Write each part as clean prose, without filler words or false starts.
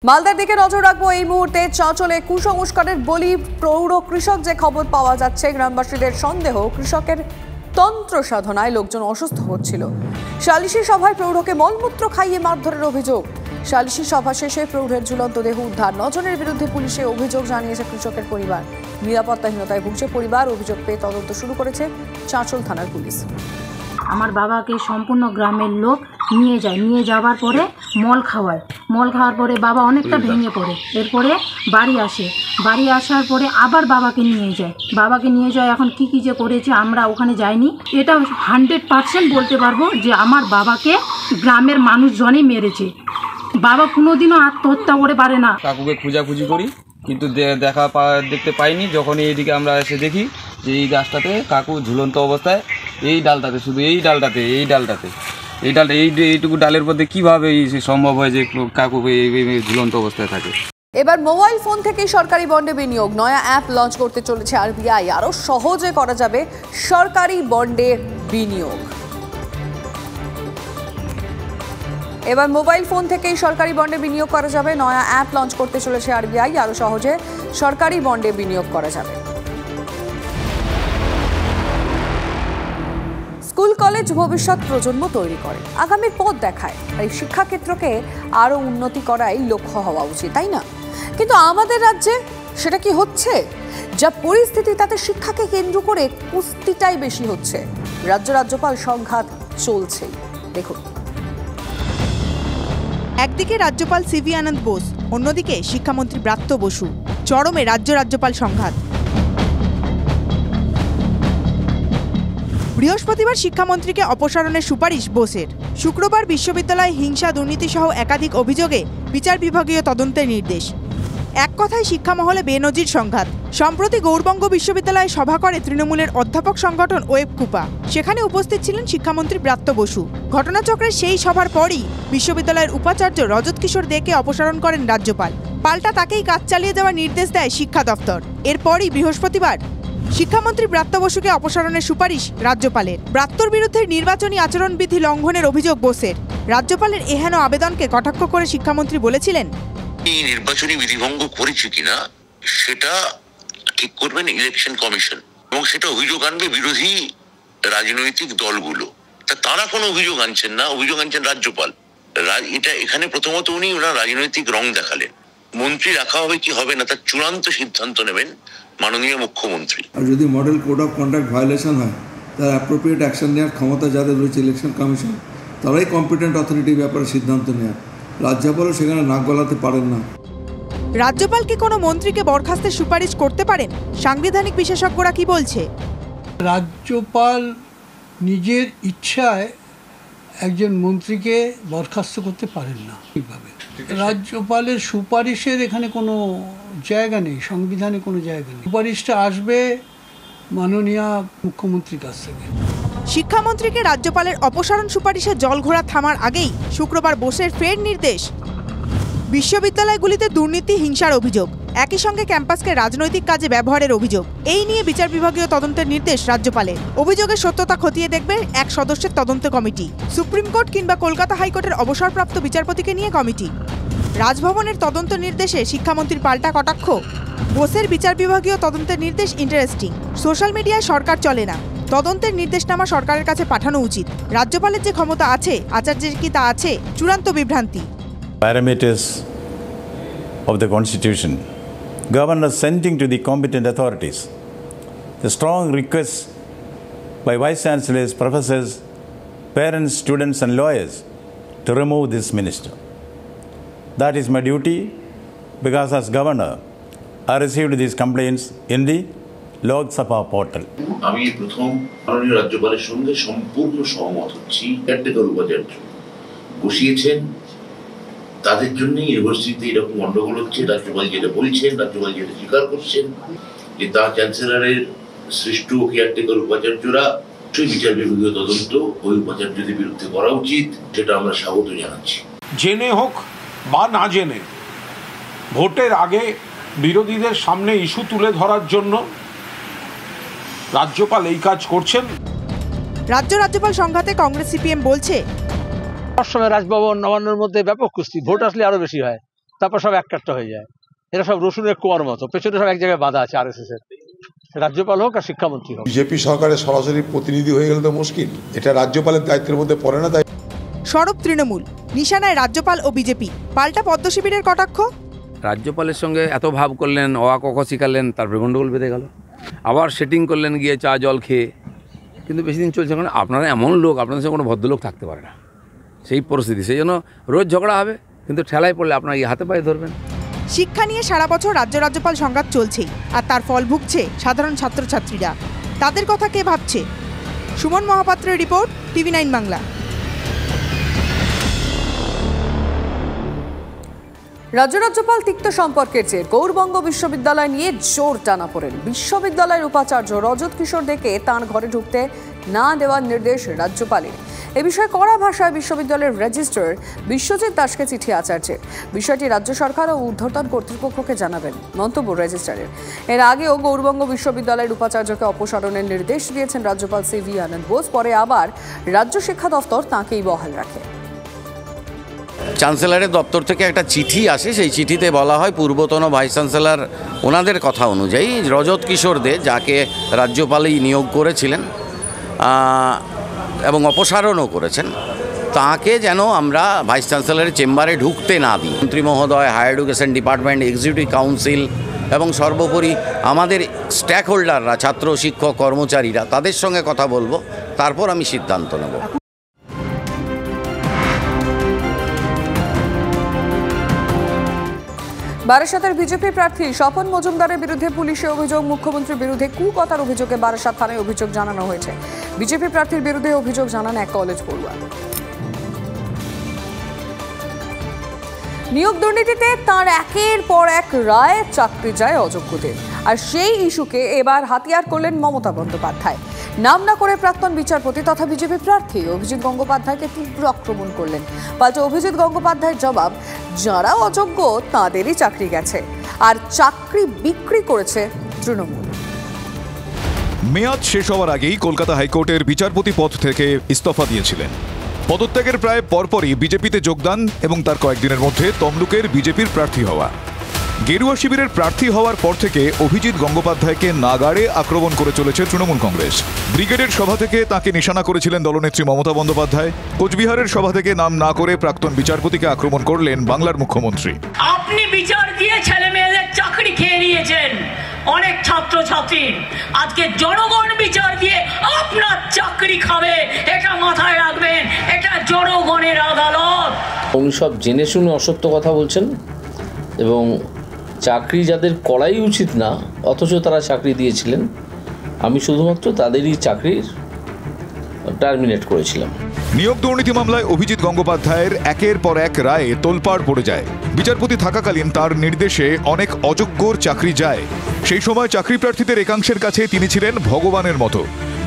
মালদার দিকে নজর রাখবো এই মুহূর্তে। চাঁচলে কুসংস্কারের বলি প্রৌঢ় কৃষক যে খবর পাওয়া যাচ্ছে, গ্রামবাসীদের সন্দেহ কৃষকের তন্ত্র সাধনায় লোকজন অসুস্থ হচ্ছিল। সালিশি সভায় প্রৌঢ়কে মলমূত্র খাইয়ে মারধরের অভিযোগ। সালিশি সভা শেষে প্রৌঢ়ের ঝুলন্ত দেহ উদ্ধার। 9 জনের বিরুদ্ধে পুলিশে অভিযোগ জানিয়েছে কৃষকের পরিবার। নিরাপত্তাহীনতায় ভুগছে পরিবার। অভিযোগ পেয়ে তদন্ত শুরু করেছে চাঁচল থানার পুলিশ। আমার বাবাকে সম্পূর্ণ গ্রামের লোক নিয়ে যাওয়ার পরে মল খাওয়ার পরে বাবা অনেকটা ভেঙে পড়ে। এরপরে বাড়ি আসার পরে আবার বাবাকে নিয়ে যায়। এখন কি যে করেছে আমরা ওখানে যাইনি। এটা 100% বলতে পারবো যে আমার বাবাকে গ্রামের মানুষজনই মেরেছে। বাবা কোনোদিনও আত্মহত্যা করে পারে না। কাকুকে খোঁজাখুঁজি করি কিন্তু দেখতে পাইনি। যখন এইদিকে আমরা এসে দেখি যে এই গাছটাতে কাকু ঝুলন্ত অবস্থায়, এই ডালটাতে, শুধু এই ডালটাতে এইটুকু ডালের মধ্যে কিভাবে সম্ভব হয় যে কাকু এই ঝুলন্ত অবস্থায় থাকে। এবার মোবাইল ফোন থেকেই সরকারি বন্ডে বিনিয়োগ। নয়া অ্যাপ লঞ্চ করতে চলেছে আরবিআই। আরও সহজে করা যাবে সরকারি বন্ডে বিনিয়োগ। এবার মোবাইল ফোন থেকেই সরকারি বন্ডে বিনিয়োগ করা যাবে। নয়া অ্যাপ লঞ্চ করতে চলেছে আরবিআই। আরও সহজে সরকারি বন্ডে বিনিয়োগ করা যাবে। স্কুল কলেজ ভবিষ্যৎ প্রজন্ম তৈরি করে, আগামীর পথ দেখায়। এই শিক্ষাক্ষেত্রকে আরও উন্নতি করাই লক্ষ্য হওয়া উচিত, তাই না? কিন্তু আমাদের রাজ্যে সেটা কি হচ্ছে? যা পরিস্থিতি তাতে শিক্ষাকে কেন্দ্র করে কুস্তিটাই বেশি হচ্ছে। রাজ্যপাল সংঘাত চলছেই। দেখুন, একদিকে রাজ্যপাল সিভি আনন্দ বোস, অন্যদিকে শিক্ষামন্ত্রী ব্রাত্য বসু। চরমে রাজ্যপাল সংঘাত। বৃহস্পতিবার শিক্ষামন্ত্রীকে অপসারণের সুপারিশ বোসের। শুক্রবার বিশ্ববিদ্যালয়ে হিংসা, দুর্নীতি সহ একাধিক অভিযোগে বিচার বিভাগীয় তদন্তের নির্দেশ। এক কথায় শিক্ষামহলে বেনজির সংঘাত। সম্প্রতি গৌড়বঙ্গ বিশ্ববিদ্যালয়ে সভা করে তৃণমূলের অধ্যাপক সংগঠন ওয়েবকুপা। সেখানে উপস্থিত ছিলেন শিক্ষামন্ত্রী ব্রাত্য বসু। ঘটনাচক্রের সেই সভার পরই বিশ্ববিদ্যালয়ের উপাচার্য রজত কিশোর দেকে অপসারণ করেন রাজ্যপাল। পাল্টা তাকেই কাজ চালিয়ে যাওয়ার নির্দেশ দেয় শিক্ষা দপ্তর। এরপরই বৃহস্পতিবার শিক্ষামন্ত্রী ব্রাত্য বসুকে অপসারণের সুপারিশ রাজ্যপালের। ব্রাত্যর বিরুদ্ধে নির্বাচনী আচরণবিধি লঙ্ঘনের অভিযোগ বোসের। রাজ্যপালের এহেন আবেদনকে কটাক্ষ করে শিক্ষামন্ত্রী বলেছিলেন, এই নির্বাচনী বিধিভঙ্গ করেছে কিনা সেটা ঠিক করবেন ইলেকশন কমিশন, এবং সেটা অভিযোগ আনবে বিরোধী রাজনৈতিক দলগুলো। তারা কোনো অভিযোগ আনছেন না, অভিযোগ আনছেন রাজ্যপাল। এটা এখানে প্রথমত ওনারা রাজনৈতিক রং দেখালেন। মন্ত্রী রাখা হবে কি হবে না তার চূড়ান্ত সিদ্ধান্ত নেবেন মাননীয় মুখ্যমন্ত্রী। আর যদি model code of conduct violation হয়, তার অ্যাপ্রোপ্রিয়েট অ্যাকশন নেওয়ার ক্ষমতা যাদের রয়েছে ইলেকশন কমিশন, তারাই কম্পিটেন্ট অথরিটির ব্যাপারে সিদ্ধান্ত নেয়। রাজ্যপালও সেখানে নাক গলাতে পারেন না। রাজ্যপাল কি কোনো মন্ত্রীকে বরখাস্তের সুপারিশ করতে পারেন? সাংবিধানিক বিশেষজ্ঞরা কি বলছে? রাজ্যপাল নিজের ইচ্ছায় একজন মন্ত্রীকে বরখাস্ত করতে পারেন না। এইভাবে রাজ্যপালের সুপারিশের এখানে কোনো জায়গা নেই, সংবিধানে কোনো জায়গা নেই। সুপারিশটা আসবে মাননীয় মুখ্যমন্ত্রীর কাছ থেকে। শিক্ষামন্ত্রীকে রাজ্যপালের অপসারণ সুপারিশে জলঘোলা থামার আগেই শুক্রবার বোসের ফের নির্দেশ। বিশ্ববিদ্যালয়গুলিতে দুর্নীতি, হিংসার অভিযোগ, একই সঙ্গে ক্যাম্পাসকে রাজনৈতিক কাজে ব্যবহারের অভিযোগ। এই নিয়ে বিচার বিভাগীয় তদন্তের নির্দেশ রাজ্যপালের। অভিযোগের সত্যতা খতিয়ে দেখবে 1 সদস্যের তদন্ত কমিটি। সুপ্রিম কোর্ট কিংবা কলকাতা হাইকোর্টের অবসরপ্রাপ্ত বিচারপতিকে নিয়ে কমিটি। রাজভবনের তদন্ত নির্দেশে শিক্ষামন্ত্রীর পাল্টা কটাক্ষ। বোসের বিচার বিভাগীয় তদন্তের নির্দেশ ইন্টারেস্টিং। সোশ্যাল মিডিয়ায় সরকার চলে না, তদন্তের নির্দেশনামা সরকারের কাছে পাঠানো উচিত। রাজ্যপালের যে ক্ষমতা আছে, আচার্যের কি তা আছে? চূড়ান্ত বিভ্রান্তি। Parameters of the Constitution, Governor sending to the competent authorities the strong request by Vice Chancellors, professors, parents, students and lawyers to remove this minister. That is my duty, because as Governor, I received these complaints in the Lok Sabha portal. আমি প্রথম মাননীয় রাজ্যপালের সঙ্গে সম্পূর্ণ সহমত হচ্ছি। ক্যাটেগর উপাচার্য বসিয়েছেন, তাদের জন্যই ইউনিভার্সিটিতে এরকম গন্ডগোল হচ্ছে। রাজ্যপাল যেটা বলছেন, রাজ্যপাল যেটা স্বীকার করছেন যে তার চ্যান্সেলরের সৃষ্ট কেয়ারটেকার উপাচার্যরা সেই বিচার বিভাগীয় তদন্ত ওই উপাচার্যদের বিরুদ্ধে করা উচিত, সেটা আমরা স্বাগত জানাচ্ছি। জেনে হোক বা না জেনে, ভোটের আগে বিরোধীদের সামনে ইস্যু তুলে ধরার জন্য রাজ্যপাল এই কাজ করছেন। রাজ্যপাল সংঘাতে কংগ্রেস সিপিএম বলছে, সবসময় রাজভবন নবান্নর মধ্যে ব্যাপক কুস্তি, ভোট আসলে আরো বেশি হয়। তারপর সব একটা হয়ে যায়। এরা সব রসুনের কোয়ার মতো, পেছনে সব এক জায়গায় বাধা আছে RSS এর। রাজ্যপাল হোক আর শিক্ষামন্ত্রী হোক। বিজেপি সরকারের সরাসরি প্রতিনিধি হয়ে গেলে তো মুশকিল, এটা রাজ্যপালের দায়িত্বের মধ্যে পড়ে না। তাই সরব তৃণমূল, নিশানায় রাজ্যপাল ও বিজেপি, পাল্টা পদ্ম শিবিরের কটাক্ষ। রাজ্যপালের সঙ্গে এত ভাব করলেন, অ আ ক খ শিখালেন, তারপরে গন্ডগোল বেঁধে গেল। আবার সেটিং করলেন গিয়ে চা জল খেয়ে, কিন্তু বেশি দিন চলছে কারণ আপনারা এমন লোক, আপনাদের সঙ্গে কোনো ভদ্রলোক থাকতে পারে না, সেই পরিস্থিতি। সেই জন্য রোজ ঝগড়া হবে, কিন্তু ঠেলায় পড়লে আপনারা এই হাতে পায়ে ধরবেন। শিক্ষা নিয়ে সারা বছর রাজ্যপাল সংঘাত চলছেই, আর তার ফল ভুগছে সাধারণ ছাত্রছাত্রীরা। তাদের কথা কে ভাবছে? সুমন মহাপাত্রের রিপোর্ট, TV9 বাংলা। রাজ্যপাল তিক্ত সম্পর্কের চেয়ে গৌরবঙ্গ বিশ্ববিদ্যালয় নিয়ে জোর টানাপোড়েন। বিশ্ববিদ্যালয়ের উপাচার্য রজত কিশোর দেকে তাঁর ঘরে ঢুকতে না দেওয়ার নির্দেশ রাজ্যপালের। এ বিষয়ে কড়া ভাষায় বিশ্ববিদ্যালয়ের রেজিস্ট্রার বিশ্বজিৎ দাসকে চিঠি আচার্যের। বিষয়টি রাজ্য সরকার ও ঊর্ধ্বতন কর্তৃপক্ষকে জানাবেন, মন্তব্য রেজিস্ট্রারের। এর আগেও গৌরবঙ্গ বিশ্ববিদ্যালয়ের উপাচার্যকে অপসারণের নির্দেশ দিয়েছেন রাজ্যপাল CV আনন্দ বোস। পরে আবার রাজ্য শিক্ষা দফতর তাঁকেই বহাল রাখে। চ্যান্সেলরের দপ্তর থেকে একটা চিঠি আসে, সেই চিঠিতে বলা হয় পূর্বতন ভাইস চ্যান্সেলর ওনাদের কথা অনুযায়ী রজত কিশোর দে, যাকে রাজ্যপালই নিয়োগ করেছিলেন এবং অপসারণও করেছেন, তাকে যেন আমরা ভাইস চ্যান্সেলরের চেম্বারে ঢুকতে না দিই। মন্ত্রী মহোদয়, higher education department, executive council এবং সর্বোপরি আমাদের স্টেক হোল্ডাররা, ছাত্র, শিক্ষক, কর্মচারীরা, তাদের সঙ্গে কথা বলবো, তারপর আমি সিদ্ধান্ত নেব। বারাসাতের বিজেপি প্রার্থী স্বপন মজুমদারের বিরুদ্ধে পুলিশের অভিযোগ। মুখ্যমন্ত্রীর বিরুদ্ধে কুকথার অভিযোগে বারাসাত থানায় অভিযোগ জানানো হয়েছে। বিজেপি প্রার্থীর বিরুদ্ধে অভিযোগ জানান এক কলেজ পড়ুয়া। নিয়োগ দুর্নীতিতে তার একের পর এক রায়, চাকরি যায় অযোগ্যদের। আর সেই ইস্যুকে এবার হাতিয়ার করলেন মমতা বন্দ্যোপাধ্যায়। নাম না করে প্রাক্তন বিচারপতি তথা বিজেপি প্রার্থী অভিজিৎ গঙ্গোপাধ্যায়কে তীব্র আক্রমণ করলেন। পাল্টে অভিজিৎ গঙ্গোপাধ্যায়ের জবাব, যারা অযোগ্য তাদেরই চাকরি গেছে, আর চাকরি বিক্রি করেছে তৃণমূল। মেয়াদ শেষ হওয়ার আগেই কলকাতা হাইকোর্টের বিচারপতি পদ থেকে ইস্তফা দিয়েছিলেন। পদত্যাগের প্রায় পরপরই বিজেপিতে যোগদান এবং তার কয়েকদিনের মধ্যে তমলুকের বিজেপির প্রার্থী হওয়া। গেরুয়া শিবিরের প্রার্থী হওয়ার পর থেকে অভিজিৎ গঙ্গোপাধ্যায়কে নাগাড়ে আক্রমণ করে চলেছে তৃণমূল কংগ্রেস। ব্রিগেডের সভা থেকে তাকে নিশানা করেছিলেন দলনেত্রী মমতা বন্দ্যোপাধ্যায়। কোচবিহারের সভা থেকে নাম না করে প্রাক্তন বিচারপতিকে আক্রমণ করলেন বাংলার মুখ্যমন্ত্রী। আপনি বিচার দিয়ে ছেলে মেয়েদের চাকরি খেয়ে নিয়েছেন অনেক ছাত্রছাত্রী, আজকে জনগণ বিচার দিয়ে আপনার চাকরি খাবে, এটা মাথায় রাখবেন। এটা জনগণের আদালত। উনি সব জেনে শুনে অসত্য কথা বলছেন এবং চাকরি যাদের করাই উচিত না অথচ তারা চাকরি দিয়েছিলেন, আমি শুধুমাত্র তাদেরই চাকরির টার্মিনেট করেছিলাম। নিয়োগ দুর্নীতি মামলায় অভিজিৎ গঙ্গোপাধ্যায়ের একের পর এক রায়ে তোলপাড় পড়ে যায়। বিচারপতি থাকাকালীন তার নির্দেশে অনেক অযোগ্যর চাকরি যায়। সেই সময় চাকরি প্রার্থীদের একাংশের কাছে তিনি ছিলেন ভগবানের মতো।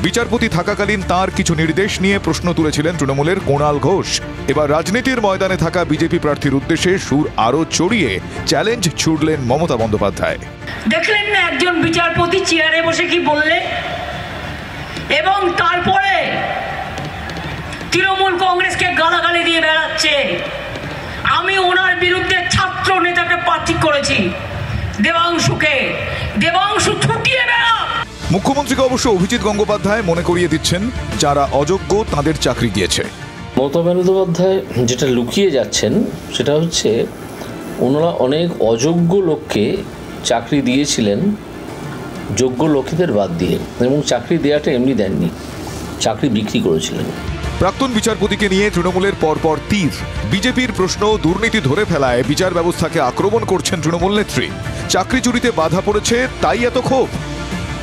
বিচারপতি থাকাকালীন তার কিছু নির্দেশ নিয়ে প্রশ্ন তুলেছিলেন তৃণমূলের কুণাল ঘোষ। এবার রাজনীতির ময়দানে থাকা বিজেপি প্রার্থীর উদ্দেশ্যে সুর আরো চড়িয়ে চ্যালেঞ্জ ছুড়লেন মমতা বন্দ্যোপাধ্যায়। দেখলেন না একজন বিচারপতি চেয়ারে বসে কি বললেন, এবং তারপরে তৃণমূল কংগ্রেসকে গালাগালি দিয়ে বেড়াচ্ছে। আমি ওনার বিরুদ্ধে ছাত্র নেতাকে প্রার্থী করেছি, দেবাংশুকে। দেবাংশু ছুটিয়ে বেড়া। মুখ্যমন্ত্রীকে অবশ্য অভিজিৎ গঙ্গোপাধ্যায় মনে করিয়ে দিচ্ছেন যারা অযোগ্য তাদের চাকরি গিয়েছে। মমতা বন্দ্যোপাধ্যায় যেটা লুকিয়ে যাচ্ছেন সেটা হচ্ছে ওনারা অনেক অযোগ্য লোককে চাকরি দিয়েছিলেন যোগ্য লোকেদের বাদ দিয়ে, এবং চাকরি দেওয়াটা এমনি দেননি, চাকরি বিক্রি করেছিলেন। প্রাক্তন বিচারপতিকে নিয়ে তৃণমূলের পরপর তীর। বিজেপির প্রশ্ন, দুর্নীতি ধরে ফেলায় বিচার ব্যবস্থাকে আক্রমণ করছেন তৃণমূল নেত্রী। চাকরি চুরিতে বাধা পড়েছে তাই এত ক্ষোভ।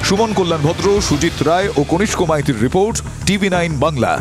সুমন কল্যাণ ভদ্র, সুজিত রায় ও কনিষ্ক মাইতির রিপোর্ট, TV9 বাংলা।